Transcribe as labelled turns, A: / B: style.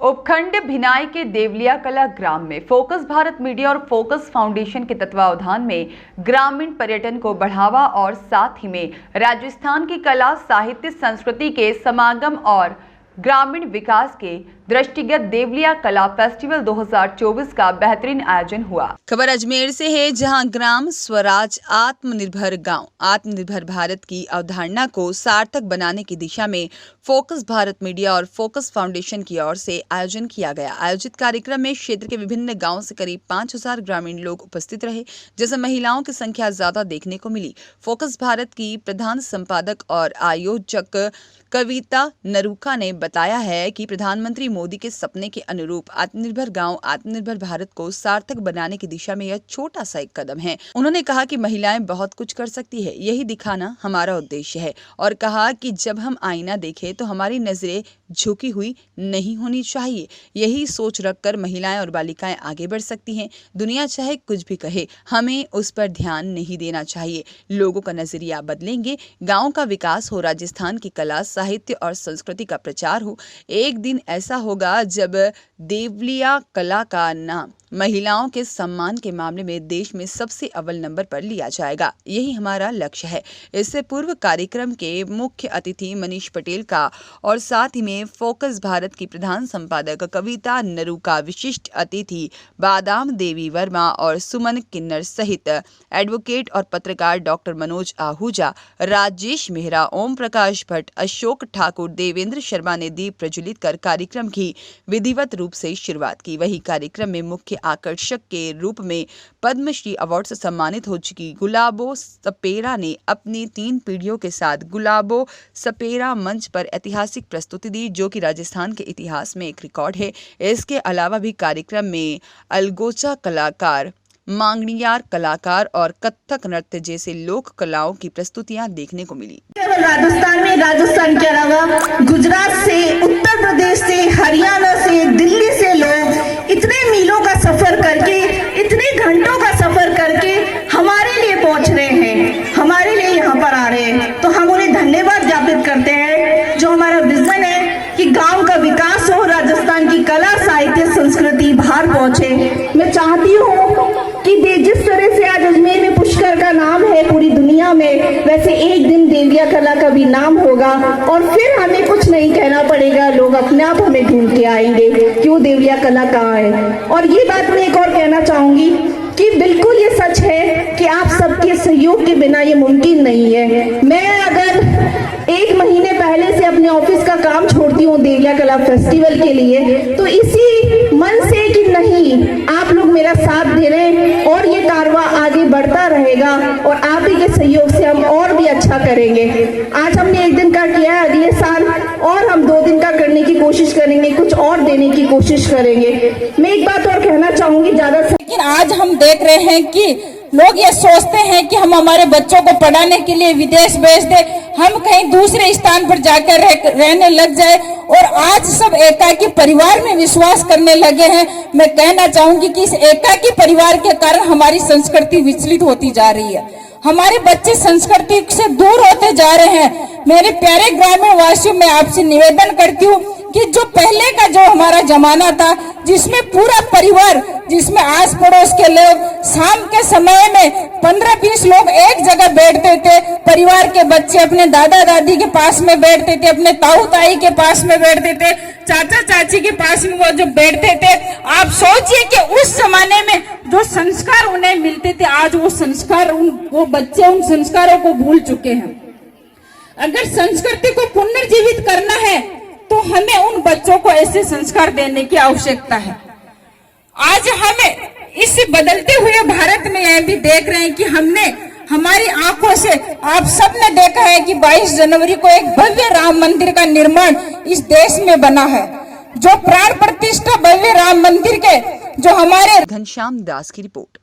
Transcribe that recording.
A: उपखंड भिनाई के देवलिया कला ग्राम में फोकस भारत मीडिया और फोकस फाउंडेशन के तत्वावधान में ग्रामीण पर्यटन को बढ़ावा और साथ ही में राजस्थान की कला, साहित्य, संस्कृति के समागम और ग्रामीण विकास के दृष्टिगत देवलिया कला फेस्टिवल 2024 का बेहतरीन आयोजन हुआ।
B: खबर अजमेर से है, जहां ग्राम स्वराज आत्मनिर्भर गांव आत्मनिर्भर भारत की अवधारणा को सार्थक बनाने की दिशा में फोकस भारत मीडिया और फोकस फाउंडेशन की ओर से आयोजन किया गया। आयोजित कार्यक्रम में क्षेत्र के विभिन्न गांवों से करीब 5000 ग्रामीण लोग उपस्थित रहे, जिसमें महिलाओं की संख्या ज्यादा देखने को मिली। फोकस भारत की प्रधान संपादक और आयोजक कविता नरूका ने बताया है कि प्रधानमंत्री मोदी के सपने के अनुरूप आत्मनिर्भर गांव आत्मनिर्भर भारत को सार्थक बनाने की दिशा में यह छोटा सा एक कदम है। उन्होंने कहा कि महिलाएं बहुत कुछ कर सकती है, यही दिखाना हमारा उद्देश्य है, और कहा कि जब हम आईना देखें तो हमारी नजरें झुकी हुई नहीं होनी चाहिए। यही सोच रखकर महिलाएं और बालिकाएं आगे बढ़ सकती हैं। दुनिया चाहे कुछ भी कहे, हमें उस पर ध्यान नहीं देना चाहिए। लोगों का नजरिया बदलेंगे, गांव का विकास हो, राजस्थान की कला, साहित्य और संस्कृति का प्रचार हो। एक दिन ऐसा होगा जब देवलिया कला का नाम महिलाओं के सम्मान के मामले में देश में सबसे अव्वल नंबर पर लिया जाएगा। यही हमारा लक्ष्य है। इससे पूर्व कार्यक्रम के मुख्य अतिथि मनीष पटेल का और साथ ही में फोकस भारत की प्रधान संपादक कविता नरूका, विशिष्ट अतिथि बादाम देवी वर्मा और सुमन किन्नर सहित एडवोकेट और पत्रकार डॉक्टर मनोज आहूजा, राजेश मेहरा, ओम प्रकाश भट्ट, अशोक ठाकुर, देवेंद्र शर्मा ने दीप प्रज्वलित कर कार्यक्रम की विधिवत रूप से शुरुआत की। वही कार्यक्रम में मुख्य आकर्षक के रूप में पद्मश्री अवार्ड से सम्मानित हो चुकी गुलाबो सपेरा ने अपनी 3 पीढ़ियों के साथ गुलाबो सपेरा मंच पर ऐतिहासिक प्रस्तुति दी, जो कि राजस्थान के इतिहास में एक रिकॉर्ड है। इसके अलावा भी कार्यक्रम में अलगोचा कलाकार, मांगणियार कलाकार और कथक नृत्य जैसे लोक कलाओं की प्रस्तुतियां देखने को मिली।
C: केवल राजस्थान के अलावा गुजरात से, उत्तर प्रदेश से, हरियाणा से, दिल्ली से लोग इतने मीलों का सफर करके, इतने घंटों का सफर करके हमारे लिए पहुंच रहे हैं, हमारे लिए यहाँ पर आ रहे हैं। तो हम उन्हें धन्यवाद ज्ञापित करते हैं। जो हमारा विजन है कि गांव का विकास हो, राजस्थान की कला, साहित्य, संस्कृति बाहर पहुंचे। मैं चाहती हूँ कि जिस तरह से आज अजमेर में पुष्कर का नाम है पूरी दुनिया में, वैसे एक दिन देवलिया कला का भी नाम होगा और फिर हमें कुछ नहीं कहना पड़ेगा, लोग अपने आप हमें ढूंढ के आएंगे कि वो देवलिया कला कहाँ है। और ये बात मैं एक और कहना चाहूंगी कि बिल्कुल ये सच है कि आप सबके सहयोग के बिना ये मुमकिन नहीं है। मैं अगर 1 महीने पहले से अपने ऑफिस का काम छोड़ती हूँ देवलिया कला फेस्टिवल के लिए, तो इसी मन से कि नहीं, आप लोग मेरा साथ दे रहे हैं और ये कारवां आगे बढ़ता रहेगा और आप ही के सहयोग से हम और भी अच्छा करेंगे। आज हमने 1 दिन का किया है, अगले साल और हम 2 दिन का करने की कोशिश करेंगे, कुछ और देने की कोशिश करेंगे। मैं एक बात और कहना चाहूंगी, ज्यादा
D: लेकिन आज हम देख रहे हैं कि लोग ये सोचते हैं कि हम हमारे बच्चों को पढ़ाने के लिए विदेश भेज दें, हम कहीं दूसरे स्थान पर जाकर रहने लग जाए और आज सब एकाकी परिवार में विश्वास करने लगे हैं। मैं कहना चाहूंगी कि इस एकाकी परिवार के कारण हमारी संस्कृति विचलित होती जा रही है, हमारे बच्चे संस्कृति से दूर होते जा रहे हैं। मेरे प्यारे ग्रामीण वासियों, मैं आपसे निवेदन करती हूँ कि जो पहले का जो हमारा जमाना था, जिसमें पूरा परिवार, जिसमें आस पड़ोस के लोग शाम के समय में 15-20 लोग एक जगह बैठते थे, परिवार के बच्चे अपने दादा दादी के पास में बैठते थे, अपने ताऊ ताई के पास में बैठते थे, चाचा चाची के पास में वो जो बैठते थे। आप सोचिए कि उस जमाने में जो संस्कार उन्हें मिलते थे, आज वो संस्कार वो बच्चे उन संस्कारों को भूल चुके हैं। अगर संस्कृति को पुनर्जीवित करना है तो हमें उन बच्चों को ऐसे संस्कार देने की आवश्यकता है। आज हमें इस बदलते हुए भारत में यह भी देख रहे हैं कि हमने हमारी आंखों से, आप सबने देखा है कि 22 जनवरी को एक भव्य राम मंदिर का निर्माण इस देश में बना है। जो प्राण प्रतिष्ठा भव्य राम मंदिर के जो हमारे
B: घनश्याम दास की रिपोर्ट।